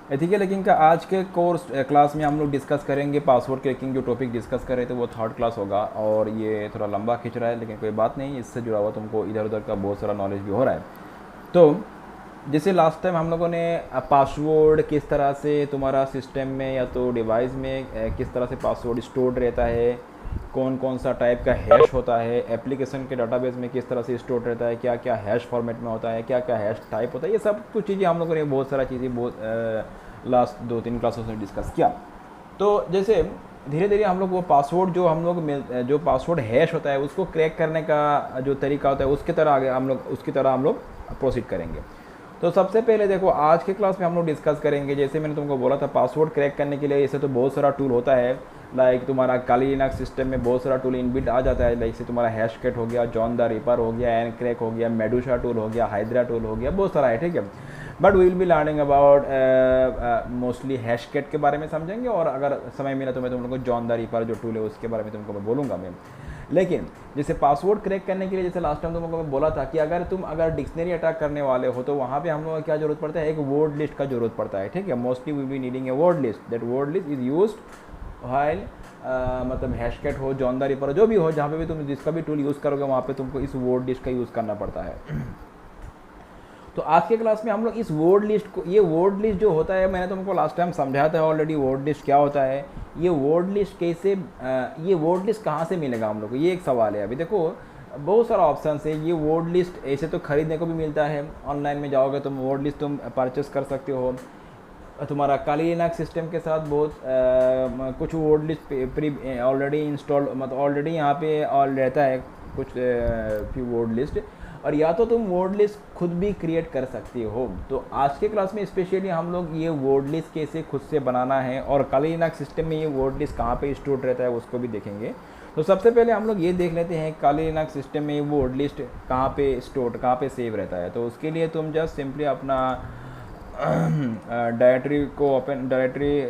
Ethical hacking का आज के कोर्स क्लास में हम लोग डिस्कस करेंगे पासवर्ड क्रैकिंग। जो टॉपिक डिस्कस कर रहे थे वो थर्ड क्लास होगा और ये थोड़ा लंबा खिंच रहा है, लेकिन कोई बात नहीं, इससे जुड़ा हुआ तुमको इधर उधर का बहुत सारा नॉलेज भी हो रहा है। तो जैसे लास्ट टाइम हम लोगों ने पासवर्ड किस तरह से तुम्हारा सिस्टम में या तो डिवाइस में किस तरह से पासवर्ड स्टोर्ड रहता है, कौन कौन सा टाइप का हैश होता है, एप्लीकेशन के डाटाबेस में किस तरह से स्टोर रहता है, क्या क्या हैश फॉर्मेट में होता है, क्या क्या हैश टाइप होता है, ये सब कुछ चीज़ें हम लोगों ने बहुत सारा चीज़ें बहुत लास्ट 2-3 क्लासों में डिस्कस किया। तो जैसे धीरे धीरे हम लोग वो पासवर्ड जो हम लोग जो पासवर्ड हैश होता है उसको क्रैक करने का जो तरीका होता है उसकी तरह आगे हम लोग प्रोसीड करेंगे। तो सबसे पहले देखो आज के क्लास में हम लोग डिस्कस करेंगे, जैसे मैंने तुमको बोला था पासवर्ड क्रैक करने के लिए ऐसे तो बहुत सारा टूल होता है। लाइक तुम्हारा काली लिनक्स सिस्टम में बहुत सारा टूल इनबिल्ट आ जाता है, लाइक से तुम्हारा हैशकेट हो गया, जॉन द रिपर हो गया, एन क्रैक हो गया, मेडूसा टूल हो गया, हाइड्रा टूल हो गया, बहुत सारा है, ठीक है। But we will be learning about mostly Hashcat के बारे में समझेंगे, और अगर समय मिला तो मैं तुम लोग को जॉन द रिपर जो टूल है उसके बारे में तुमको मैं बोलूँगा मैं। लेकिन जैसे पासवर्ड क्रैक करने के लिए जैसे लास्ट टाइम तुमको मैं बोला था कि अगर डिक्शनरी अटैक करने वाले हो तो वहाँ पे हम लोगों को क्या जरूरत पड़ता है, एक वर्ड लिस्ट का जरूरत पड़ता है, ठीक है। Mostly we be needing a word list, that word list is used while मतलब हैशकेट हो, जॉन द रिपर जो भी हो, जहाँ पे भी तुम जिसका भी टूल यूज़ करोगे वहाँ पे तुमको इस वर्ड लिस्ट का यूज़ करना पड़ता है। तो आज के क्लास में हम लोग इस वर्ड लिस्ट को, ये वर्ड लिस्ट जो होता है मैंने तुमको लास्ट टाइम समझाया था ऑलरेडी, वर्ड लिस्ट क्या होता है, ये वर्ड लिस्ट कैसे, ये वर्ड लिस्ट कहाँ से मिलेगा हम लोग को, ये एक सवाल है। अभी देखो बहुत सारा ऑप्शन है, ये वर्ड लिस्ट ऐसे तो खरीदने को भी मिलता है, ऑनलाइन में जाओगे तुम वर्ड लिस्ट तुम परचेस कर सकते हो। तुम्हारा काली लिनक्स सिस्टम के साथ बहुत कुछ word list pre already install मतलब ऑलरेडी यहाँ पे ऑल रहता है कुछ फ्यू वर्ड लिस्ट, और या तो तुम वर्ड लिस्ट खुद भी क्रिएट कर सकते हो। तो आज के क्लास में स्पेशली हम लोग ये वर्ड लिस्ट कैसे खुद से बनाना है और काली लिनक्स सिस्टम में ये वर्ड लिस्ट कहाँ पे स्टोर रहता है उसको भी देखेंगे। तो सबसे पहले हम लोग ये देख लेते हैं काली लिनक्स सिस्टम में ये वर्ड लिस्ट कहाँ पे स्टोर, कहाँ पे सेव रहता है। तो उसके लिए तुम जस्ट सिंपली अपना डायरेक्टरी को ओपन, डायरेक्टरी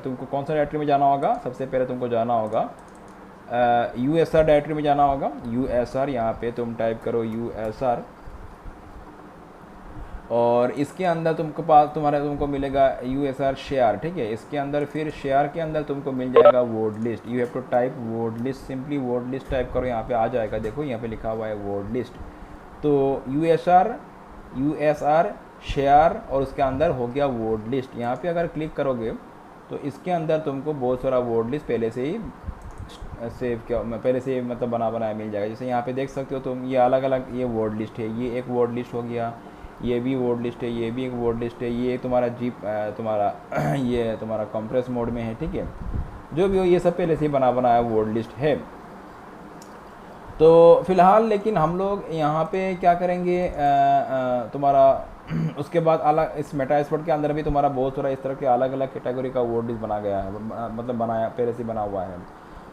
तुमको कौन सा डायरेक्टरी में जाना होगा, सबसे पहले तुमको जाना होगा USR डायरेक्टरी में जाना होगा। USR यहाँ पे तुम टाइप करो USR, और इसके अंदर तुमको मिलेगा USR शेयर, ठीक है। इसके अंदर फिर शेयर के अंदर तुमको मिल जाएगा word list, you have to type word list, simply word list type करो, यहाँ पे आ जाएगा, देखो यहाँ पे लिखा हुआ है वर्ड लिस्ट। तो USR शेयर और उसके अंदर हो गया वर्ड लिस्ट। यहाँ पे अगर क्लिक करोगे तो इसके अंदर तुमको बहुत सारा वर्ड लिस्ट पहले से ही सेव किया, पहले से मतलब बनाया मिल जाएगा। जैसे यहाँ पे देख सकते हो तुम, ये अलग अलग ये वर्ड लिस्ट है, ये एक वर्ड लिस्ट हो गया, ये भी वर्ड लिस्ट है, ये भी एक वर्ड लिस्ट है, ये तुम्हारा तुम्हारा ये तुम्हारा कंप्रेस मोड में है, ठीक है। जो भी हो ये सब पहले से ही बनाया वर्ड लिस्ट है। तो फिलहाल लेकिन हम लोग यहाँ पे क्या करेंगे, तुम्हारा उसके बाद अलग इस मेटा एक्सपर्ट के अंदर भी तुम्हारा बहुत सारा इस तरह के अलग अलग कैटेगरी का वर्ड लिस्ट बना गया है, मतलब बनाया पहले से बना हुआ है।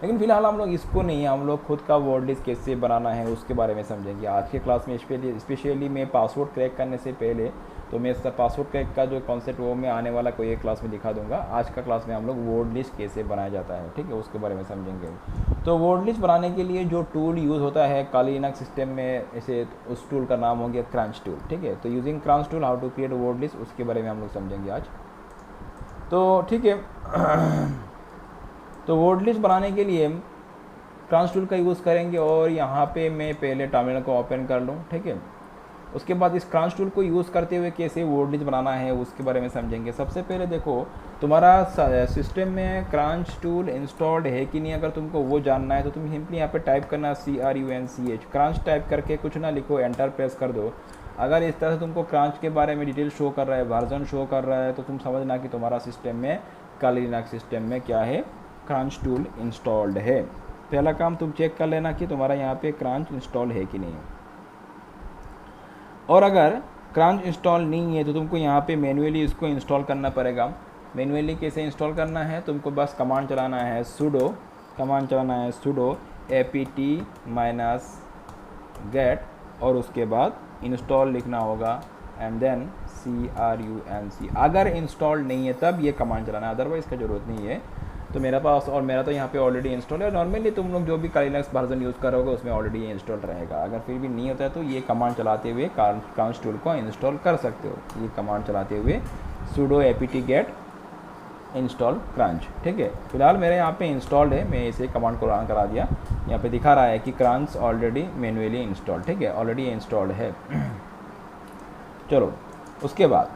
लेकिन फिलहाल हम लोग इसको नहीं, हम लोग खुद का वर्ड लिस्ट कैसे बनाना है उसके बारे में समझेंगे आज के क्लास में। स्पेशली मैं पासवर्ड क्रैक करने से पहले तो मैं इसका पासवर्ड क्रैक का जो कॉन्सेप्ट वो मैं आने वाला कोई एक क्लास में दिखा दूंगा। आज का क्लास में हम लोग वर्ड लिस्ट कैसे बनाया जाता है, ठीक है, उसके बारे में समझेंगे। तो वर्ड लिस्ट बनाने के लिए जो टूल यूज़ होता है काली लिनक्स सिस्टम में, ऐसे उस टूल का नाम हो गया क्रंच टूल, ठीक है। तो using crunch tool how to create word list, उसके बारे में हम लोग समझेंगे आज। तो ठीक है तो वर्ड लिस्ट बनाने के लिए क्रंच टूल का यूज़ करेंगे, और यहाँ पे मैं पहले टर्मिनल को ओपन कर लूँ, ठीक है। उसके बाद इस क्रंच टूल को यूज़ करते हुए कैसे वर्ड लिस्ट बनाना है उसके बारे में समझेंगे। सबसे पहले देखो तुम्हारा सिस्टम में क्रंच टूल इंस्टॉल्ड है कि नहीं, अगर तुमको वो जानना है तो तुम सिंपली यहाँ पे टाइप करना CRUNCH, क्रंच टाइप करके कुछ ना लिखो, एंटर प्रेस कर दो। अगर इस तरह से तुमको क्रंच के बारे में डिटेल शो कर रहा है, वर्जन शो कर रहा है, तो तुम समझना कि तुम्हारा सिस्टम में काली लिनक्स सिस्टम में क्या है, क्रंच टूल इंस्टॉल्ड है। पहला काम तुम चेक कर लेना कि तुम्हारा यहाँ पे क्रंच इंस्टॉल है कि नहीं है, और अगर क्रंच इंस्टॉल नहीं है तो तुमको यहाँ पे मैन्युअली इसको इंस्टॉल करना पड़ेगा। मैन्युअली कैसे इंस्टॉल करना है, तुमको बस कमांड चलाना है sudo apt-get, और उसके बाद इंस्टॉल लिखना होगा एंड देन CRUNC। अगर इंस्टॉल नहीं है तब ये कमांड चलाना है, अदरवाइज़ इसका ज़रूरत नहीं है। तो मेरा तो यहाँ पे ऑलरेडी इंस्टॉल है। नॉर्मली तुम लोग जो भी काली लिनक्स वर्जन यूज़ करोगे उसमें ऑलरेडी ये इंस्टॉल रहेगा। अगर फिर भी नहीं होता है तो ये कमांड चलाते हुए क्रंच टूल को इंस्टॉल कर सकते हो। ये कमांड चलाते हुए sudo apt get install crunch, ठीक है। फिलहाल मेरे यहाँ पे इंस्टॉल्ड है, मैं इसे कमांड को रन करा दिया। यहाँ पे दिखा रहा है कि क्रंच ऑलरेडी मैन्युअली इंस्टॉल, ठीक है, ऑलरेडी इंस्टॉल्ड है। चलो उसके बाद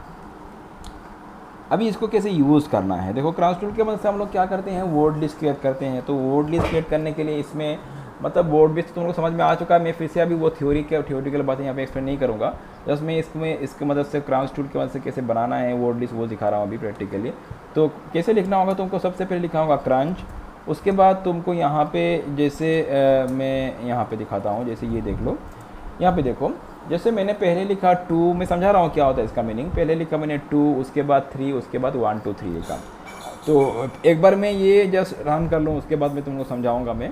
अभी इसको कैसे यूज़ करना है, देखो क्रंच टूल के मदद से हम लोग क्या करते हैं, वर्ड लिस्ट क्रिएट करते हैं। तो वर्ड लिस्ट क्रिएट करने के लिए इसमें मतलब वर्ड लिस्ट तुम लोग समझ में आ चुका है, मैं फिर से अभी वो थ्योरिटिकल बातें यहाँ पे एक्सप्लेन नहीं करूँगा। जस्ट मैं इसकी मदद से क्रंच टूल की मदद से कैसे बनाना है वर्ड लिस्ट वो दिखा रहा हूँ अभी प्रैक्टिकली। तो कैसे लिखना होगा तुमको, सबसे पहले लिखा होगा क्रंच, उसके बाद तुमको यहाँ पे जैसे मैं यहाँ पे दिखाता हूँ, जैसे ये देख लो, यहाँ पे देखो, जैसे मैंने पहले लिखा 2, मैं समझा रहा हूँ क्या होता है इसका मीनिंग। पहले लिखा मैंने 2, उसके बाद 3, उसके बाद 1 2 3 लिखा। तो एक बार मैं ये जस्ट रन कर लूँ, उसके बाद मैं तुमको समझाऊँगा मैं।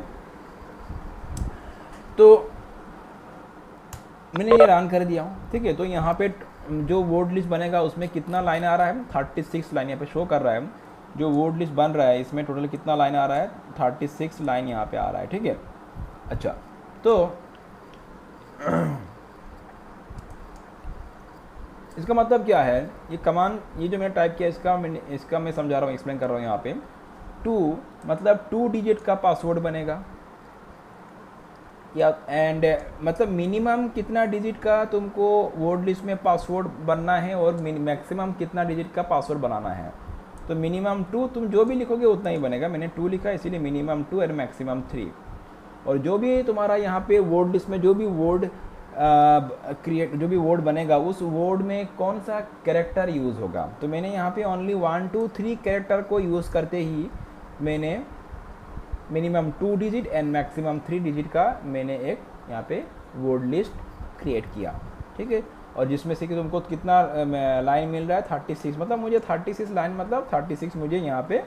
तो मैंने ये रन कर दिया हूँ, ठीक है। तो यहाँ पे जो वर्ड लिस्ट बनेगा उसमें कितना लाइन आ रहा है, 36 लाइन यहाँ पे शो कर रहा है। जो वर्ड लिस्ट बन रहा है इसमें टोटल कितना लाइन आ रहा है, 36 लाइन यहाँ पे आ रहा है, ठीक है। अच्छा, तो इसका मतलब क्या है, ये कमांड, ये जो मैंने टाइप किया इसका मैं समझा रहा हूँ, एक्सप्लेन कर रहा हूँ यहाँ पे। 2 मतलब 2 डिजिट का पासवर्ड बनेगा, या एंड मतलब मिनिमम कितना डिजिट का तुमको वर्ड लिस्ट में पासवर्ड बनना है और मैक्सिमम कितना डिजिट का पासवर्ड बनाना है। तो मिनिमम 2, तुम जो भी लिखोगे उतना ही बनेगा। मैंने 2 लिखा इसीलिए मिनिमम 2 और मैक्सिमम 3। और जो भी तुम्हारा यहाँ पे वर्ड लिस्ट में जो भी वर्ड जो भी वर्ड बनेगा उस वर्ड में कौन सा कैरेक्टर यूज़ होगा। तो मैंने यहाँ पे ओनली 1 2 3 कैरेक्टर को यूज़ करते ही मैंने minimum 2 digit and maximum 3 digit का मैंने एक यहाँ पे वर्ड लिस्ट क्रिएट किया, ठीक है। और जिसमें से कि तुमको कितना लाइन मिल रहा है, 36, मतलब मुझे 36 लाइन मतलब 36 मुझे यहाँ पे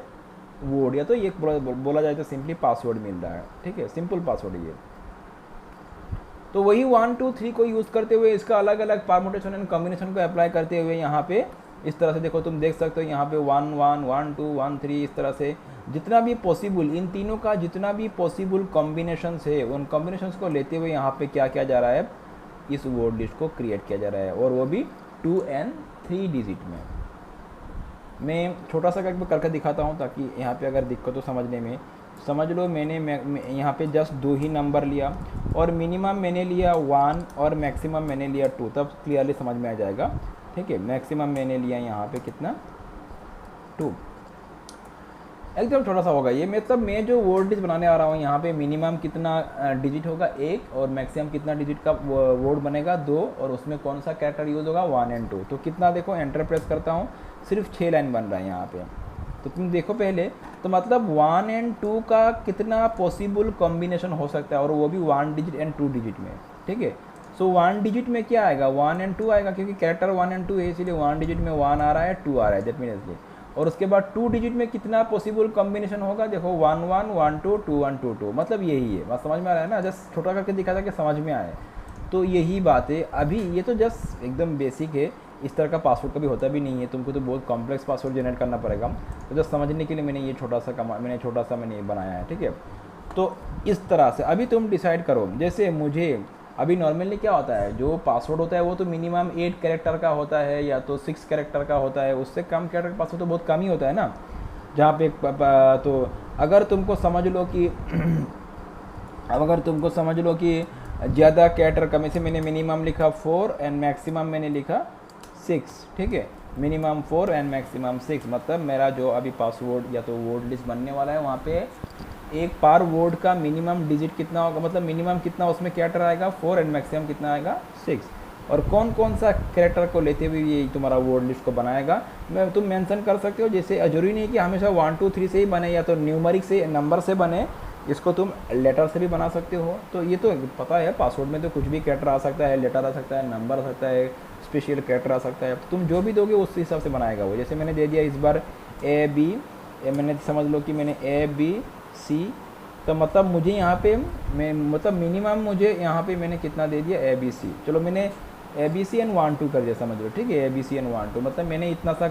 वर्ड, या तो ये बोला जाए तो सिंपली पासवर्ड मिल रहा है, ठीक है, सिंपल पासवर्ड है ये। तो वही 1 2 3 को यूज़ करते हुए इसका अलग अलग परमुटेशन एंड कॉम्बिनेशन को अप्लाई करते हुए यहाँ पे इस तरह से देखो, तुम देख सकते हो यहाँ पे 1 1 1 2 1 3, इस तरह से जितना भी पॉसिबल, इन तीनों का जितना भी पॉसिबल कॉम्बिनेशंस है उन कॉम्बिनेशंस को लेते हुए यहाँ पे क्या किया जा रहा है, इस वर्ड लिस्ट को क्रिएट किया जा रहा है, और वो भी 2 और 3 डिजिट में। मैं छोटा सा करके दिखाता हूँ ताकि यहाँ पे अगर दिक्कत हो समझने में, समझ लो। मैंने यहाँ पे जस्ट 2 ही नंबर लिया और मिनिमम मैंने लिया 1 और मैक्सिमम मैंने लिया 2, तब क्लियरली समझ में आ जाएगा, ठीक है। मैक्सिमम मैंने लिया यहाँ पे कितना, 2, एकदम छोटा सा होगा ये। मतलब मैं जो वर्ड लिस्ट बनाने आ रहा हूँ यहाँ पे मिनिमम कितना डिजिट होगा 1, और मैक्सिमम कितना डिजिट का वर्ड बनेगा 2, और उसमें कौन सा कैरेक्टर यूज़ होगा 1 और 2। तो कितना देखो, एंटर प्रेस करता हूँ, सिर्फ 6 लाइन बन रहा है यहाँ पे। तो तुम देखो पहले, तो मतलब 1 और 2 का कितना पॉसिबल कॉम्बिनेशन हो सकता है, और वो भी 1 डिजिट एंड 2 डिजिट में, ठीक है। सो 1 डिजिट में क्या आएगा, 1 और 2 आएगा, क्योंकि कैरेक्टर 1 और 2 है, इसीलिए 1 डिजिट में 1 आ रहा है, 2 आ रहा है, दैट मीन्स। और उसके बाद 2 डिजिट में कितना पॉसिबल कॉम्बिनेशन होगा, देखो 1 1 1 2 2 1 2 2, मतलब यही है। बात समझ में आ रहा है ना, जस्ट छोटा करके दिखा था कि समझ में आए। तो यही बात है। अभी ये तो जस्ट एकदम बेसिक है, इस तरह का पासवर्ड कभी होता भी नहीं है, तुमको तो बहुत कॉम्प्लेक्स पासवर्ड जनरेट करना पड़ेगा। तो जस्ट समझने के लिए मैंने ये छोटा सा मैंने ये बनाया है, ठीक है। तो इस तरह से अभी तुम डिसाइड करो, जैसे मुझे अभी नॉर्मली क्या होता है, जो पासवर्ड होता है वो तो मिनिमम 8 कैरेक्टर का होता है या तो 6 कैरेक्टर का होता है, उससे कम कैरेक्टर का पासवर्ड तो बहुत कम ही होता है ना। जहाँ पे तो अगर तुमको समझ लो कि ज़्यादा कैरेक्टर का, में से मैंने मिनिमम लिखा 4 एंड मैक्सिमम मैंने लिखा 6, ठीक है। मिनिमम 4 एंड मैक्सिमम 6, मतलब मेरा जो अभी पासवर्ड या तो वर्ड लिस्ट बनने वाला है वहाँ पे एक पार वर्ड का मिनिमम डिजिट कितना होगा, मतलब मिनिमम कितना उसमें कैरेक्टर आएगा 4 एंड मैक्सिमम कितना आएगा 6। और कौन कौन सा कैरेक्टर को लेते हुए ये तुम्हारा वर्ड लिस्ट को बनाएगा, तुम मेंशन कर सकते हो। जैसे जरूरी नहीं कि हमेशा 1 2 3 से ही बने, या तो न्यूमरिक से, नंबर से बने, इसको तुम लेटर से भी बना सकते हो। तो ये तो पता है पासवर्ड में तो कुछ भी कैरेक्टर आ सकता है, लेटर आ सकता है, नंबर आ सकता है, स्पेशल कैरेक्टर आ सकता है। तुम जो भी दोगे उस हिसाब से बनाएगा वो। जैसे मैंने दे दिया इस बार AB, मैंने समझ लो कि मैंने ABC, तो मतलब मुझे यहाँ पे मतलब मिनिमम मुझे यहाँ पे मैंने कितना दे दिया ABC। चलो मैंने ABC एंड 1 2 कर दिया, समझ लो, ठीक है। ABC एंड 1 2 मतलब मैंने इतना सा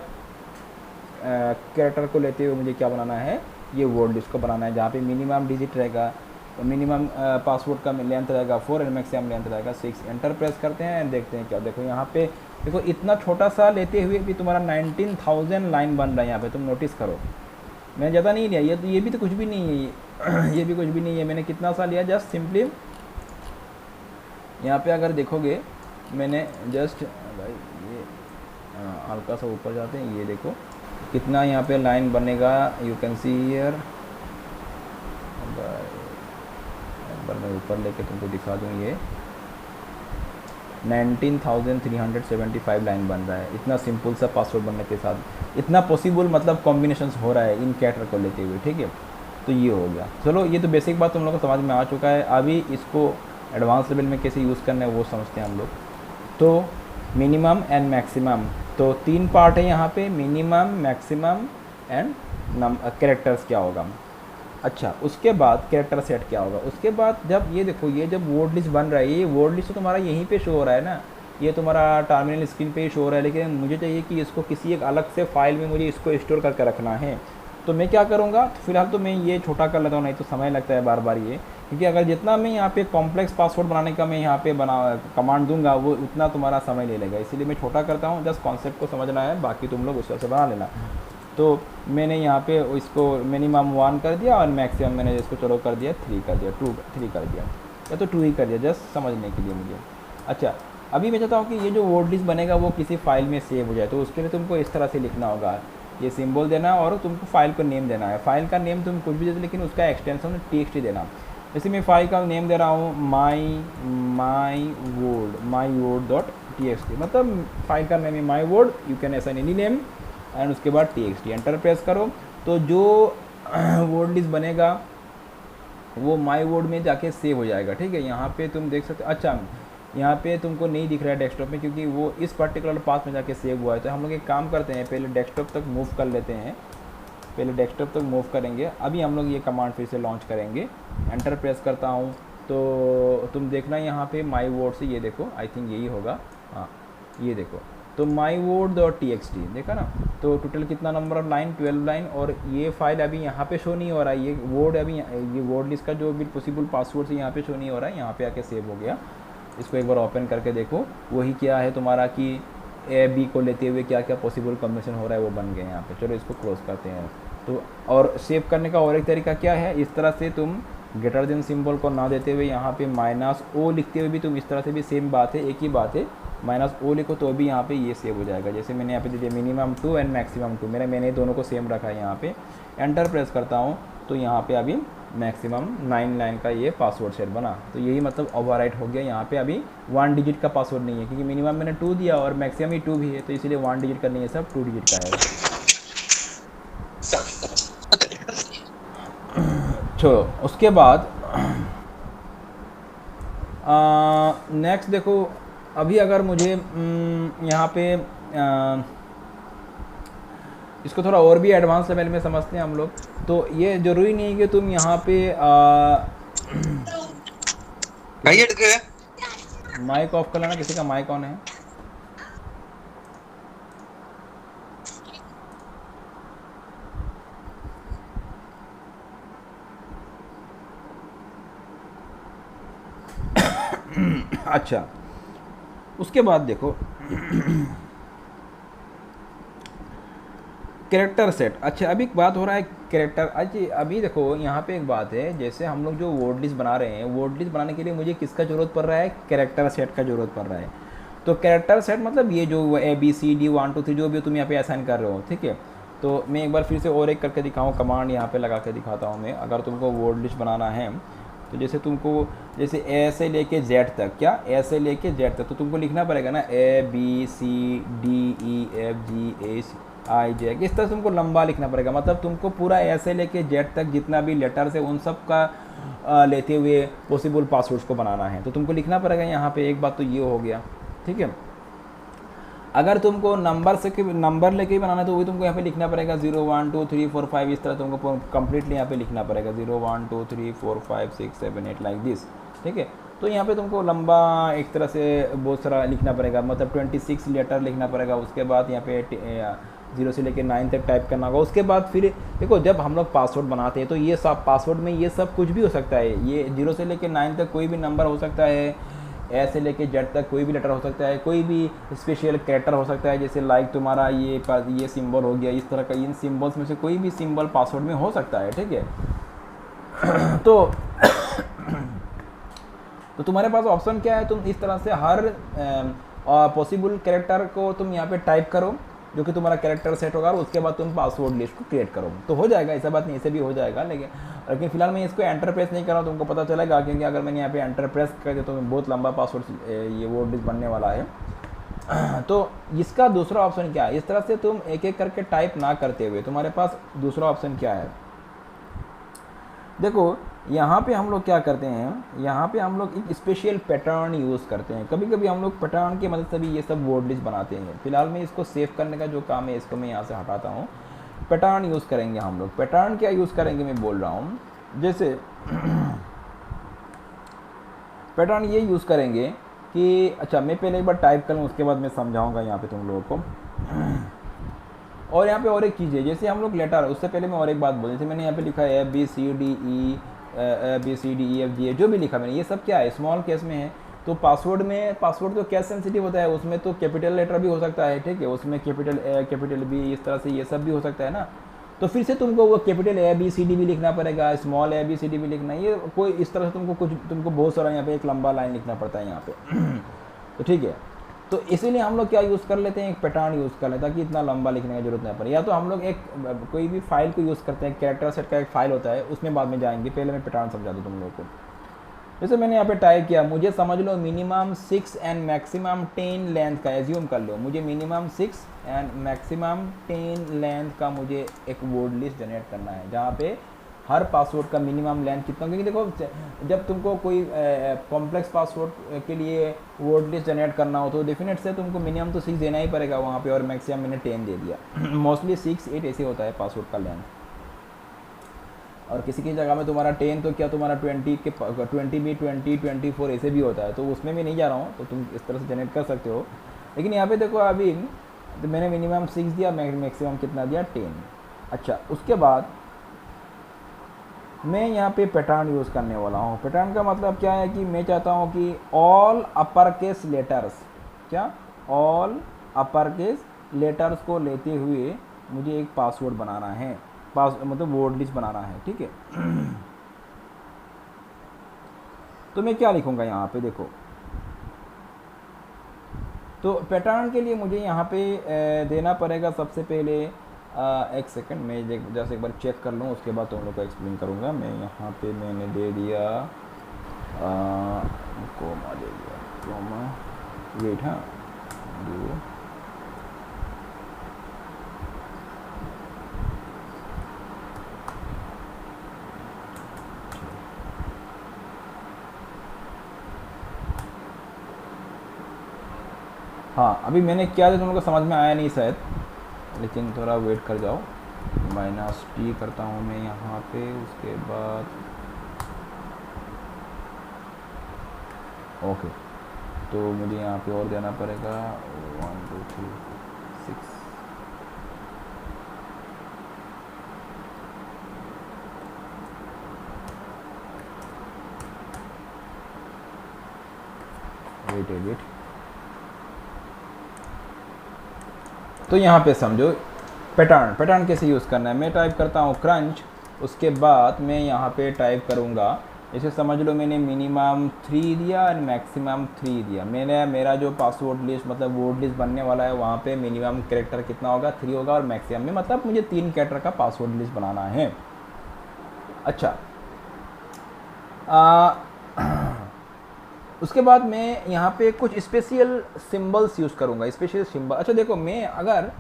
कैरेक्टर को लेते हुए मुझे क्या बनाना है, ये वर्ड लिस्ट को बनाना है, जहाँ पे मिनिमम डिजिट रहेगा मिनिमम पासवर्ड का लेंथ रहेगा 4 एंड मैक्सिमम लेंथ रहेगा 6। एंटर प्रेस करते हैं एंड देखते हैं क्या। देखो यहाँ पे देखो इतना छोटा सा लेते हुए भी तुम्हारा 19,000 लाइन बन रहा है यहाँ पे, तुम नोटिस करो। मैंने ज़्यादा नहीं लिया, ये भी तो कुछ भी नहीं है ये भी कुछ भी नहीं है। मैंने कितना सा लिया, जस्ट सिंपली यहाँ पे अगर देखोगे मैंने जस्ट भाई ये हल्का सा ऊपर जाते हैं, ये देखो कितना यहाँ पे लाइन बनेगा। यू कैन सी हियर, मैं ऊपर लेके तुमको दिखा दूँ, ये 19,375 लाइन बन रहा है। इतना सिंपल सा पासवर्ड बनने के साथ इतना पॉसिबल मतलब कॉम्बिनेशंस हो रहा है इन कैरेक्टर को लेते हुए, ठीक है। तो ये हो गया। चलो ये तो बेसिक बात तुम लोगों को समझ में आ चुका है। अभी इसको एडवांस लेवल में कैसे यूज़ करना है वो समझते हैं हम लोग। तो मिनिमम एंड मैक्सिमम, तो 3 पार्ट है यहाँ पे, मिनिमम, मैक्सिमम एंड कैरेक्टर्स क्या होगा। अच्छा, उसके बाद कैरेक्टर सेट क्या होगा। उसके बाद जब ये देखो, ये जब वर्ड लिस्ट बन रहा है, ये वर्ड लिस्ट तो तुम्हारा यहीं पे शो हो रहा है ना, ये तुम्हारा टर्मिनल स्क्रीन पे ही शो हो रहा है। लेकिन मुझे चाहिए कि इसको किसी एक अलग से फाइल में मुझे इसको स्टोर करके रखना है। तो मैं क्या करूँगा, फिलहाल तो मैं ये छोटा कर लेता हूँ, नहीं तो समय लगता है बार बार ये, क्योंकि अगर जितना मैं यहाँ पे कॉम्प्लेक्स पासवर्ड बनाने का मैं यहाँ पे कमांड दूंगा वो उतना तुम्हारा समय ले लेगा। इसीलिए मैं छोटा करता हूँ, जस्ट कॉन्सेप्ट को समझना है, बाकी तुम लोग उस तरह से बना लेना। तो मैंने यहाँ पे इसको मिनिमम 1 कर दिया और मैक्सिमम मैंने इसको चलो कर दिया 3 कर दिया, 3 कर दिया, या तो 2 ही कर दिया, जस्ट समझने के लिए मुझे। अच्छा, अभी मैं चाहता हूँ कि ये जो वर्ड लिस्ट बनेगा वो किसी फाइल में सेव हो जाए। तो उसके लिए तुमको इस तरह से लिखना होगा, ये सिंबल देना और तुमको फाइल को नेम देना है। फाइल का नेम तुम कुछ भी दे दो, लेकिन उसका एक्सटेंशन TXT देना। जैसे मैं फाइल का नेम दे रहा हूँ myWord.txt, मतलब फाइल का नेम है myWord, you can assign any name and उसके बाद TXT। एंटर प्रेस करो तो जो वर्ड लिस्ट बनेगा वो myWord में जाके सेव हो जाएगा, ठीक है। यहाँ पे तुम देख सकते हो। अच्छा, यहाँ पे तुमको नहीं दिख रहा है डेस्कटॉप में, क्योंकि वो इस पर्टिकुलर पाथ में जाके सेव हुआ है। तो हम लोग एक काम करते हैं, पहले डेस्कटॉप तक मूव कर लेते हैं, पहले डेस्कटॉप तक मूव करेंगे। अभी हम लोग ये कमांड फिर से लॉन्च करेंगे। एंटर प्रेस करता हूँ तो तुम देखना यहाँ पे myWord से, ये देखो आई थिंक यही होगा, हाँ ये देखो, तो myWord.txt देखा ना। तो टोटल कितना नंबर ऑफ लाइन, 12 लाइन। और ये फाइल अभी यहाँ पे शो नहीं हो रहा है, ये वर्ड अभी ये वर्ड लिस्ट का जो भी पॉसिबल पासवर्ड से यहाँ पे शो नहीं हो रहा है, यहाँ पे आके सेव हो गया। इसको एक बार ओपन करके देखो, वही क्या है तुम्हारा कि A-B को लेते हुए क्या क्या पॉसिबल कॉम्बिनेशन हो रहा है वो बन गए यहाँ पे। चलो इसको क्लोज करते हैं। तो और सेव करने का और एक तरीका क्या है, इस तरह से तुम ग्रेटर देन सिंबल को ना देते हुए यहाँ पे -O लिखते हुए भी तुम इस तरह से भी सेम बात है, एक ही बात है, -O लिखो तो भी यहाँ पे ये सेव हो जाएगा। जैसे मैंने यहाँ पे दे दिया मिनिमम 2 एंड मैक्सिमम 2, मैंने दोनों को सेम रखा है यहाँ पे। एंटर प्रेस करता हूँ तो यहाँ पे अभी मैक्सिमम 9 लाइन का ये पासवर्ड सेट बना। तो यही मतलब ओवरराइट हो गया। यहाँ पे अभी 1 डिजिट का पासवर्ड नहीं है, क्योंकि मिनिमम मैंने 2 दिया और मैक्सिमम ही 2 भी है, तो इसीलिए 1 डिजिट का नहीं है, सब 2 डिजिट का है। चलो उसके बाद नेक्स्ट देखो, अभी अगर मुझे यहाँ पे इसको थोड़ा और भी एडवांस लेवल में समझते हैं हम लोग। तो ये ज़रूरी नहीं है कि तुम यहाँ पे माइक ऑफ कर लेना, किसी का माइक ऑन है। अच्छा, उसके बाद देखो कैरेक्टर सेट। अच्छा, अभी बात हो रहा है कैरेक्टर। अच्छा, अभी देखो यहाँ पे एक बात है, जैसे हम लोग जो वर्ड लिस्ट बना रहे हैं, वर्ड लिस्ट बनाने के लिए मुझे किसका ज़रूरत पड़ रहा है, कैरेक्टर सेट का ज़रूरत पड़ रहा है। तो कैरेक्टर सेट मतलब ये जो ABCD 1 2 3 जो भी तुम यहाँ पे असाइन कर रहे हो, ठीक है। तो मैं एक बार फिर से और एक करके दिखाऊँ, कमांड यहाँ पे लगा के दिखाता हूँ मैं। अगर तुमको वर्ड लिस्ट बनाना है तो जैसे तुमको जैसे A से लेके Z तक, क्या A से लेके Z तक, तो तुमको लिखना पड़ेगा ना ABCDEFGH I J, इस तरह से तुमको लंबा लिखना पड़ेगा। मतलब तुमको पूरा A से लेके Z तक जितना भी लेटर्स है उन सब का लेते हुए पॉसिबल पासवर्ड्स को बनाना है। तो तुमको लिखना पड़ेगा यहाँ पे। एक बात तो ये हो गया, ठीक है। अगर तुमको नंबर लेके ही बनाना है तो वही तुमको यहाँ पे लिखना पड़ेगा 0 1 2 3 4 5, इस तरह तुमको कंप्लीटली यहाँ पे लिखना पड़ेगा 0 1 2 3 4 5 6 7 8 लाइक दिस, ठीक है। तो यहाँ पे तुमको लंबा एक तरह से बहुत सारा लिखना पड़ेगा, मतलब 26 लेटर लिखना पड़ेगा। उसके बाद यहाँ पे 0 से लेकर 9 तक टाइप करना होगा। उसके बाद फिर देखो जब हम लोग पासवर्ड बनाते हैं तो ये सब पासवर्ड में ये सब कुछ भी हो सकता है, ये 0 से लेकर 9 तक कोई भी नंबर हो सकता है, ए से लेके जेड तक कोई भी लेटर हो सकता है, कोई भी स्पेशल कैरेक्टर हो सकता है, जैसे लाइक तुम्हारा ये सिंबल हो गया, इस तरह का इन सिंबल्स में से कोई भी सिंबल पासवर्ड में हो सकता है, ठीक है। तो तो तुम्हारे पास ऑप्शन क्या है, तुम इस तरह से हर पॉसिबल कैरेक्टर को तुम यहाँ पे टाइप करो जो कि तुम्हारा कैरेक्टर सेट होगा, और उसके बाद तुम पासवर्ड लिस्ट को क्रिएट करो तो हो जाएगा, ऐसा बात नहीं, ऐसे भी हो जाएगा। लेकिन फिलहाल मैं इसको एंटर प्रेस नहीं कर रहा हूँ, तुमको पता चलेगा, क्योंकि अगर मैंने यहाँ पे एंटर प्रेस कर दिया तो बहुत लंबा पासवर्ड ये वर्ड लिस्ट बनने वाला है। तो इसका दूसरा ऑप्शन क्या है, इस तरह से तुम एक एक करके टाइप ना करते हुए तुम्हारे पास दूसरा ऑप्शन क्या है, देखो यहाँ पे हम लोग क्या करते हैं, यहाँ पे हम लोग एक स्पेशल पैटर्न यूज़ करते हैं। कभी कभी हम लोग पैटर्न की मदद से भी ये सब वर्ड लिस्ट बनाते हैं। फिलहाल मैं इसको सेव करने का जो काम है इसको मैं यहाँ से हटाता हूँ। पैटर्न यूज़ करेंगे हम लोग। पैटर्न क्या यूज़ करेंगे मैं बोल रहा हूँ, जैसे पैटर्न ये यूज़ करेंगे कि अच्छा मैं पहले एक बार टाइप कर लूँ, उसके बाद मैं समझाऊँगा यहाँ पर तुम लोगों को। और यहाँ पे और एक चीज़ है, जैसे हम लोग लेटर, उससे पहले मैं और एक बात बोल, जैसे मैंने यहाँ पे लिखा है ABCDEF जो भी लिखा मैंने, ये सब क्या है, स्मॉल केस में है। तो पासवर्ड तो केस सेंसिटिव होता है, उसमें तो कैपिटल लेटर भी हो सकता है, ठीक है, उसमें कैपिटल A कैपिटल B इस तरह से ये सब भी हो सकता है ना। तो फिर से तुमको वो कैपिटल ABCD भी लिखना पड़ेगा, स्मॉल ABCD भी लिखना, ये कोई इस तरह से तुमको बहुत सारा यहाँ पे एक लंबा लाइन लिखना पड़ता है यहाँ पे। तो ठीक है, तो इसीलिए हम लोग क्या यूज़ कर लेते हैं, एक पैटर्न यूज़ कर लेते हैं ताकि इतना लंबा लिखने की जरूरत नहीं पड़े। या तो हम लोग एक कोई भी फाइल को यूज़ करते हैं, कैरेक्टर सेट का एक फाइल होता है, उसमें बाद में जाएंगे, पहले मैं पैटर्न समझा दूँ तुम लोगों को। जैसे मैंने यहाँ पे टाइप किया, मुझे समझ लो मिनिमम 6 एंड मैक्सिमम 10 लेंथ का, एज्यूम कर लो मुझे मिनिमम 6 एंड मैक्सिमम 10 लेंथ का मुझे एक वर्ड लिस्ट जनरेट करना है, जहाँ पे हर पासवर्ड का मिनिमम लेंथ कितना, क्योंकि देखो जब तुमको कोई कॉम्प्लेक्स पासवर्ड के लिए वर्ड लिस्ट जनरेट करना हो तो डेफिनेट से तुमको मिनिमम तो 6 देना ही पड़ेगा वहाँ पे, और मैक्सिमम मैंने 10 दे दिया। मोस्टली 6-8 ऐसे होता है पासवर्ड का लेंथ, और किसी की जगह में तुम्हारा 10 तो क्या तुम्हारा 20 भी 24 ऐसे भी होता है, तो उसमें भी नहीं जा रहा हूँ, तो तुम इस तरह से जनरेट कर सकते हो। लेकिन यहाँ पे देखो अभी तो मैंने मिनिमम 6 दिया, मैक्सिमम कितना दिया 10। अच्छा, उसके बाद मैं यहाँ पे पैटर्न यूज़ करने वाला हूँ। पैटर्न का मतलब क्या है कि मैं चाहता हूँ कि ऑल अपर केस लेटर्स, क्या ऑल अपर केस लेटर्स को लेते हुए मुझे एक पासवर्ड बनाना है, मतलब वर्ड लिस्ट बनाना है, ठीक है। तो मैं क्या लिखूँगा यहाँ पे देखो, तो पैटर्न के लिए मुझे यहाँ पे देना पड़ेगा सबसे पहले, एक सेकंड मैं जैसे एक बार चेक कर लूँ, उसके बाद तुम लोग को एक्सप्लेन करूँगा। मैं यहाँ पे मैंने दे दिया कोमा, दे दिया कोमा, वेट, हाँ हाँ, अभी मैंने क्या तुम लोग को समझ में आया नहीं शायद, लेकिन थोड़ा वेट कर जाओ। -T करता हूँ मैं यहाँ पे, उसके बाद ओके, तो मुझे यहाँ पे और देना पड़ेगा 1 2 3 6। वेट, तो यहाँ पे समझो पैटर्न कैसे यूज़ करना है। मैं टाइप करता हूँ क्रंच, उसके बाद मैं यहाँ पे टाइप करूँगा, जैसे समझ लो मैंने मिनिमम 3 दिया और मैक्सिमम 3 दिया। मेरा जो पासवर्ड लिस्ट मतलब वर्ड लिस्ट बनने वाला है, वहाँ पे मिनिमम कैरेक्टर कितना होगा, 3 होगा, और मैक्सिमम में मतलब मुझे 3 कैरेक्टर का पासवर्ड लिस्ट बनाना है। अच्छा, उसके बाद मैं यहाँ पे कुछ स्पेशल सिंबल्स यूज़ करूँगा, स्पेशल सिंबल। अच्छा देखो, मैं अगर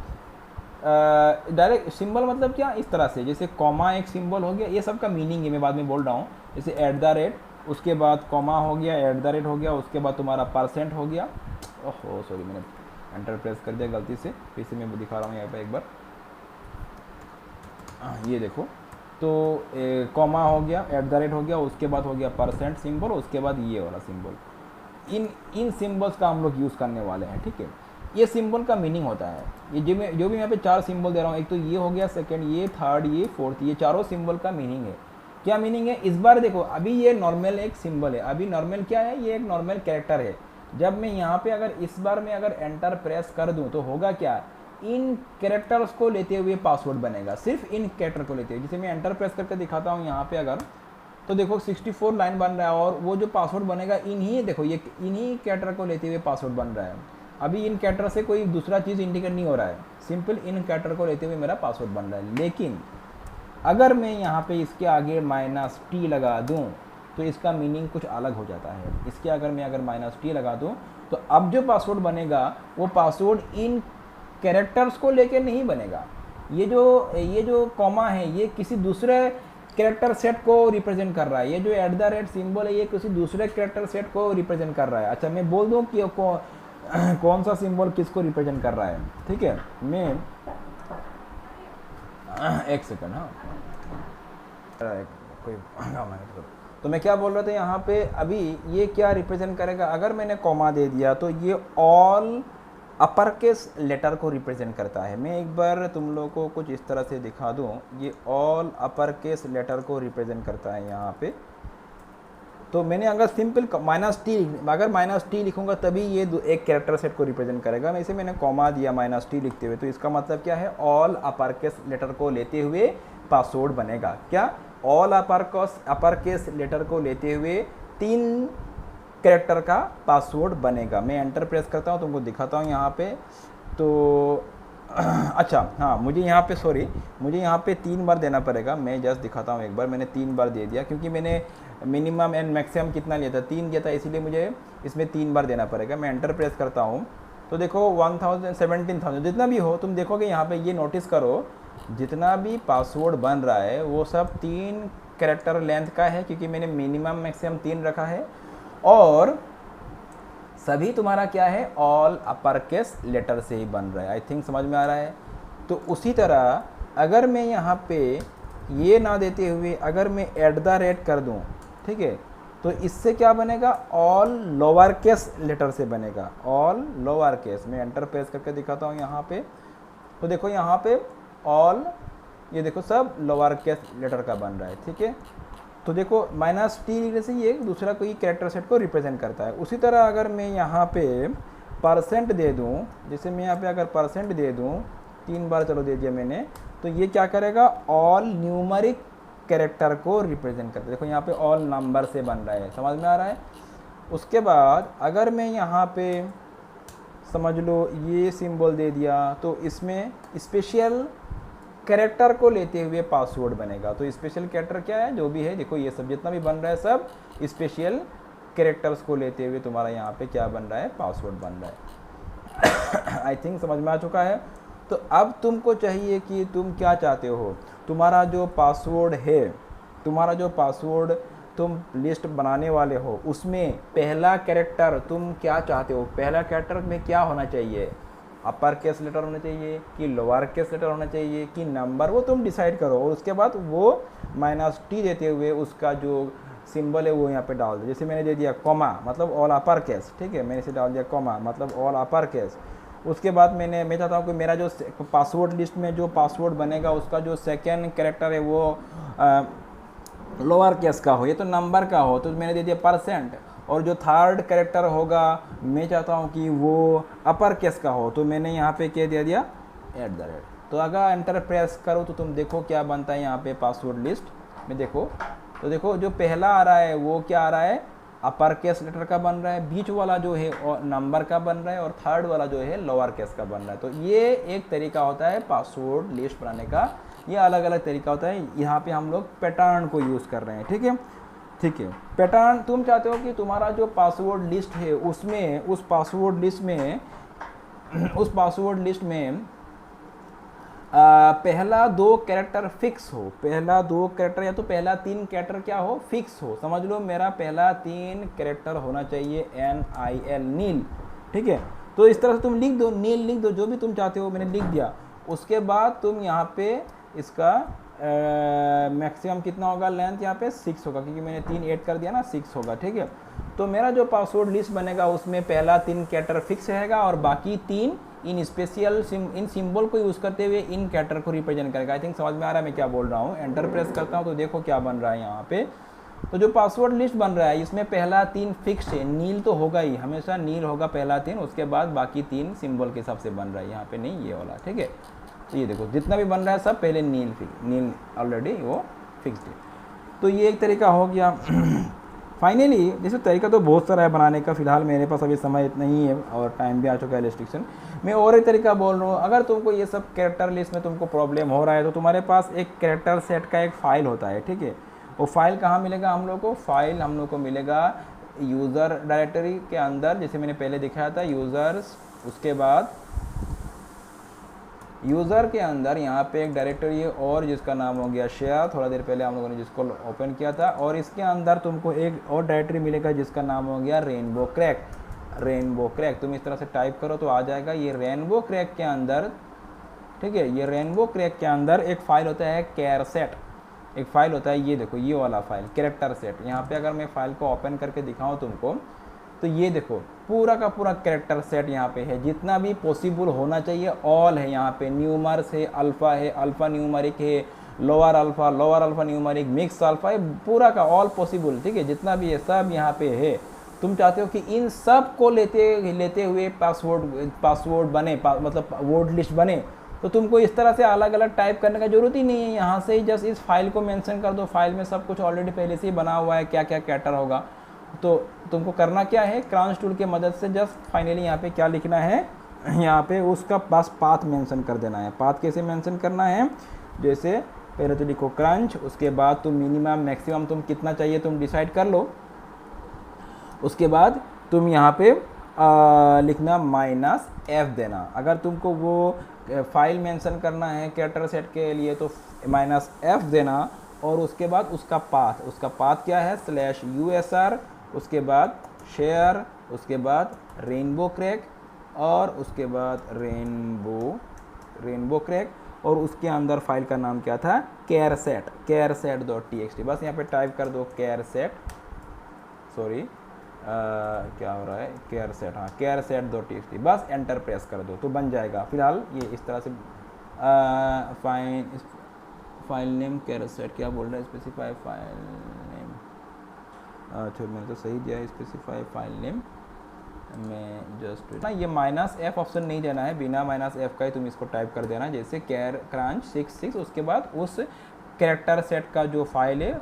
डायरेक्ट सिंबल मतलब क्या, इस तरह से जैसे कॉमा एक सिंबल हो गया, ये सब का मीनिंग है, मैं बाद में बोल रहा हूँ। जैसे @ उसके बाद कॉमा हो गया, @ हो गया, उसके बाद तुम्हारा % हो गया। ओहो सॉरी, मैंने एंटर प्रेस कर दिया गलती से, फिर से मैं दिखा रहा हूँ यहाँ पे एक बार, ये देखो, तो कॉमा हो गया, @ हो गया, उसके बाद हो गया % सिंबल, उसके बाद ये वाला सिंबल। इन सिंबल्स का हम लोग यूज़ करने वाले हैं, ठीक है। ये सिंबल का मीनिंग होता है। ये जो भी यहाँ पे 4 सिंबल दे रहा हूँ, एक तो ये हो गया, सेकंड ये, थर्ड ये, फोर्थ, ये चारों सिंबल का मीनिंग है। क्या मीनिंग है इस बार देखो, अभी ये नॉर्मल एक सिंबल है, अभी नॉर्मल क्या है, ये एक नॉर्मल कैरेक्टर है। जब मैं यहाँ पे अगर इस बार में अगर एंटर प्रेस कर दूँ तो होगा क्या, इन कैरेक्टर्स को लेते हुए पासवर्ड बनेगा, सिर्फ इन कैरेक्टर को लेते हुए। जैसे मैं एंटर प्रेस करके दिखाता हूँ यहाँ पे अगर, तो देखो 64 लाइन बन रहा है, और वो जो पासवर्ड बनेगा इन्हीं, देखो ये इन्हीं कैरेक्टर को लेते हुए पासवर्ड बन रहा है। अभी इन कैरेक्टर से कोई दूसरा चीज़ इंडिकेट नहीं हो रहा है, सिंपल इन कैरेक्टर को लेते हुए मेरा पासवर्ड बन रहा है। लेकिन अगर मैं यहाँ पे इसके आगे -t लगा दूँ तो इसका मीनिंग कुछ अलग हो जाता है। इसके अगर मैं -t लगा दूँ तो अब जो पासवर्ड बनेगा वो पासवर्ड इन कैरेक्टर्स को लेके नहीं बनेगा। ये जो कॉमा है ये किसी दूसरे कैरेक्टर सेट को रिप्रेजेंट कर रहा है। ये जो @ सिंबल है ये किसी दूसरे कैरेक्टर सेट को रिप्रेजेंट कर रहा है। अच्छा मैं बोल दूँ कि कौन सा सिंबल किसको रिप्रेजेंट कर रहा है, ठीक है। मैं एक सेकंड, हाँ कोई तो मैं क्या बोल रहा था यहाँ पे, अभी ये क्या रिप्रेजेंट करेगा, अगर मैंने कॉमा दे दिया तो ये ऑल अपर केस लेटर को रिप्रेजेंट करता है। मैं एक बार तुम लोगों को कुछ इस तरह से दिखा दूँ, ये ऑल अपर केस लेटर को रिप्रेजेंट करता है यहाँ पे। तो मैंने अगर सिंपल -t लिखूंगा तभी ये एक कैरेक्टर सेट को रिप्रेजेंट करेगा। वैसे मैंने कॉमा दिया -t लिखते हुए, तो इसका मतलब क्या है, ऑल अपर केस लेटर को लेते हुए पासवर्ड बनेगा। क्या, ऑल अपर केस लेटर को लेते हुए 3 कैरेक्टर का पासवर्ड बनेगा। मैं एंटर प्रेस करता हूँ, तुमको दिखाता हूँ यहाँ पे। तो अच्छा हाँ, मुझे यहाँ पे 3 बार देना पड़ेगा। मैं जस्ट दिखाता हूँ एक बार, मैंने 3 बार दे दिया क्योंकि मैंने मिनिमम एंड मैक्सिमम कितना लिया था, 3 दिया था, इसीलिए मुझे इसमें 3 बार देना पड़ेगा। मैं एंटर प्रेस करता हूँ तो देखो 1000 17,000 जितना भी हो, तुम देखोगे यहाँ पे, ये नोटिस करो जितना भी पासवर्ड बन रहा है वो सब 3 कैरेक्टर लेंथ का है, क्योंकि मैंने मिनिमम मैक्सिमम 3 रखा है, और सभी तुम्हारा क्या है, ऑल अपर केस लेटर से ही बन रहा है। आई थिंक समझ में आ रहा है। तो उसी तरह अगर मैं यहाँ पे ये ना देते हुए अगर मैं @ कर दूँ, ठीक है, तो इससे क्या बनेगा, ऑल लोअर केस लेटर से बनेगा, ऑल लोअर केस। मैं एंटर प्रेस करके दिखाता हूँ यहाँ पे, तो देखो यहाँ पे ऑल, ये देखो सब लोअर केस लेटर का बन रहा है, ठीक है। तो देखो -t लिखने से ये दूसरा कोई कैरेक्टर सेट को रिप्रेजेंट करता है। उसी तरह अगर मैं यहाँ पे % दे दूँ, जैसे मैं यहाँ पे अगर % दे दूँ, 3 बार चलो दे दिया मैंने, तो ये क्या करेगा, ऑल न्यूमरिक कैरेक्टर को रिप्रेजेंट करता है। देखो यहाँ पे ऑल नंबर से बन रहा है, समझ में आ रहा है। उसके बाद अगर मैं यहाँ पे समझ लो ये सिंबल दे दिया, तो इसमें स्पेशल कैरेक्टर को लेते हुए पासवर्ड बनेगा। तो स्पेशल कैरेक्टर क्या है, जो भी है, देखो ये सब जितना भी बन रहा है सब स्पेशल कैरेक्टर्स को लेते हुए तुम्हारा यहाँ पे क्या बन रहा है, पासवर्ड बन रहा है। आई थिंक समझ में आ चुका है। तो अब तुमको चाहिए कि तुम क्या चाहते हो, तुम्हारा जो पासवर्ड है, तुम्हारा जो पासवर्ड तुम लिस्ट बनाने वाले हो, उसमें पहला कैरेक्टर तुम क्या चाहते हो, पहला कैरेक्टर में क्या होना चाहिए, अपर केस लेटर होना चाहिए कि लोअर केस लेटर होना चाहिए कि नंबर, वो तुम डिसाइड करो। और उसके बाद वो -t देते हुए उसका जो सिंबल है वो यहाँ पे डाल दो। जैसे मैंने दे दिया कॉमा, मतलब ऑल अपर केस, ठीक है, मैंने इसे डाल दिया कॉमा, मतलब ऑल अपर केस। उसके बाद मैं चाहता हूँ कि मेरा जो पासवर्ड लिस्ट में जो पासवर्ड बनेगा उसका जो सेकेंड कैरेक्टर है वो लोअर केस का हो, ये तो नंबर का हो, तो मैंने दे दिया %। और जो थर्ड कैरेक्टर होगा मैं चाहता हूँ कि वो अपर केस का हो, तो मैंने यहाँ पे क्या दे दिया, @ तो अगर एंटर प्रेस करो तो तुम देखो क्या बनता है यहाँ पे पासवर्ड लिस्ट में। देखो तो देखो जो पहला आ रहा है वो क्या आ रहा है, अपर केस लेटर का बन रहा है, बीच वाला जो है नंबर का बन रहा है, और थर्ड वाला जो है लोअर केस का बन रहा है। तो ये एक तरीका होता है पासवर्ड लिस्ट बनाने का, ये अलग अलग तरीका होता है। यहाँ पे हम लोग पैटर्न को यूज़ कर रहे हैं, ठीक है, ठीक है। पैटर्न तुम चाहते हो कि तुम्हारा जो पासवर्ड लिस्ट है उसमें, उस पासवर्ड लिस्ट में पहला 2 कैरेक्टर फिक्स हो, पहला 2 कैरेक्टर या तो पहला 3 कैरेक्टर क्या हो, फिक्स हो। समझ लो मेरा पहला 3 कैरेक्टर होना चाहिए NIL, नील, ठीक है। तो इस तरह से तुम लिख दो, नील लिख दो, जो भी तुम चाहते हो, मैंने लिख दिया। उसके बाद तुम यहाँ पे इसका मैक्सिमम कितना होगा लेंथ, यहाँ पे 6 होगा, क्योंकि मैंने 3 ऐड कर दिया ना, 6 होगा, ठीक है। तो मेरा जो पासवर्ड लिस्ट बनेगा उसमें पहला 3 कैरेक्टर फिक्स रहेगा और बाकी 3 इन स्पेशल इन सिंबल को यूज़ करते हुए इन कैरेक्टर को रिप्रेजेंट करेगा। आई थिंक समझ में आ रहा है मैं क्या बोल रहा हूँ। एंटर प्रेस करता हूँ तो देखो क्या बन रहा है यहाँ पे। तो जो पासवर्ड लिस्ट बन रहा है इसमें पहला 3 फिक्स है, नील तो होगा ही, हमेशा नील होगा पहला 3, उसके बाद बाकी 3 सिंबल के हिसाब से बन रहा है, यहाँ पे नहीं ये वाला, ठीक है। तो ये देखो जितना भी बन रहा है सब पहले नील ऑलरेडी वो फिक्स्ड है। तो ये एक तरीका हो गया। फाइनली जैसे तरीका तो बहुत सारा है बनाने का, फिलहाल मेरे पास अभी समय इतना ही है और टाइम भी आ चुका है रिस्ट्रिक्शन। मैं और एक तरीका बोल रहा हूँ, अगर तुमको ये सब कैरेक्टर लिस्ट में तुमको प्रॉब्लम हो रहा है तो तुम्हारे पास एक कैरेक्टर सेट का एक फ़ाइल होता है, ठीक है। वो फाइल कहाँ मिलेगा हम लोग को? फाइल हम लोग को मिलेगा यूज़र डायरेक्टरी के अंदर, जैसे मैंने पहले दिखाया था यूज़र्स, उसके बाद यूज़र के अंदर यहाँ पे एक डायरेक्टरी है और जिसका नाम हो गया शेयर, थोड़ा देर पहले हम लोगों ने जिसको ओपन किया था। और इसके अंदर तुमको एक और डायरेक्टरी मिलेगा जिसका नाम हो गया रेनबो क्रैक। रेनबो क्रैक तुम इस तरह से टाइप करो तो आ जाएगा। ये रेनबो क्रैक के अंदर, ठीक है, ये रेनबो क्रैक के अंदर एक फ़ाइल होता है कैर सेट, एक फ़ाइल होता है, ये देखो ये वाला फाइल कैरेक्टर सेट। यहाँ पे अगर मैं फ़ाइल को ओपन करके दिखाऊँ तुमको तो ये देखो पूरा का पूरा कैरेक्टर सेट यहाँ पे है, जितना भी पॉसिबल होना चाहिए ऑल है यहाँ पे। न्यूमर्स है, अल्फ़ा न्यूमरिक है, lower alpha numeric, mix alpha है, पूरा का ऑल पॉसिबल, ठीक है, जितना भी है सब यहाँ पे है। तुम चाहते हो कि इन सब को लेते हुए पासवर्ड बने, मतलब वर्ड लिस्ट बने, तो तुमको इस तरह से अलग अलग टाइप करने का जरूरत ही नहीं है। यहाँ से ही जस्ट इस फाइल को मेंशन कर दो, फाइल में सब कुछ ऑलरेडी पहले से ही बना हुआ है, क्या क्या कैरेक्टर होगा। तो तुमको करना क्या है, क्रंच टूल के मदद से जस्ट फाइनली यहाँ पे क्या लिखना है, यहाँ पे उसका बस पाथ मेंशन कर देना है। पाथ कैसे मेंशन करना है, जैसे पहले तो लिखो क्रंच, उसके बाद तुम मिनिमम मैक्सिमम तुम कितना चाहिए तुम डिसाइड कर लो। उसके बाद तुम यहाँ पे लिखना -f देना। अगर तुमको वो फाइल मेंशन करना है कैरेक्टर सेट के लिए तो -f देना। और उसके बाद उसका पाथ क्या है, /usr, उसके बाद शेयर, उसके बाद रेनबो क्रैक और उसके बाद रेनबो क्रैक और उसके अंदर फाइल का नाम क्या था, carset.txt। बस यहाँ पे टाइप कर दो carset, सॉरी क्या हो रहा है, carset, हाँ carset.txt, बस एंटर प्रेस कर दो तो बन जाएगा। फिलहाल ये इस तरह से फाइल नेम carset, क्या बोल रहा है, स्पेसिफाई फाइल नेम, अच्छा मैंने तो सही दिया है, स्पेसिफाई फाइल नेम में जस्ट ना, ये -f ऑप्शन नहीं देना है, बिना -f का ही तुम इसको टाइप कर देना, जैसे क्रंच 66, उसके बाद उस कैरेक्टर सेट का जो फाइल है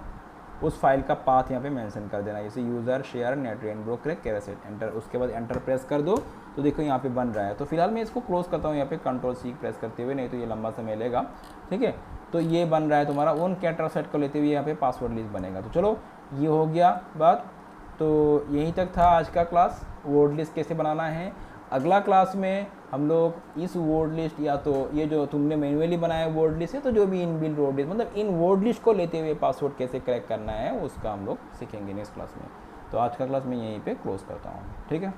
उस फाइल का पाथ यहाँ पे मेंशन कर देना, जैसे user share net rainbow crack charset, enter, उसके बाद एंटर प्रेस कर दो तो देखो यहाँ पे बन रहा है। तो फिलहाल मैं इसको क्लोज करता हूँ यहाँ पे Ctrl+C प्रेस करते हुए, नहीं तो ये लंबा समय लेगा, ठीक है। तो ये बन रहा है तुम्हारा उन कैरेक्टर सेट को लेते हुए यहाँ पे पासवर्ड लिस्ट बनेगा। तो चलो ये हो गया बात। तो यहीं तक था आज का क्लास, वर्ड लिस्ट कैसे बनाना है। अगला क्लास में हम लोग इस वर्ड लिस्ट, या तो ये जो तुमने मैन्युअली बनाया वर्ड लिस्ट है, तो जो भी इनबिल्ट वर्ड लिस्ट, मतलब इन वर्ड लिस्ट को लेते हुए पासवर्ड कैसे क्रैक करना है उसका हम लोग सीखेंगे नेक्स्ट क्लास में। तो आज का क्लास मैं यहीं पे क्लोज करता हूँ, ठीक है।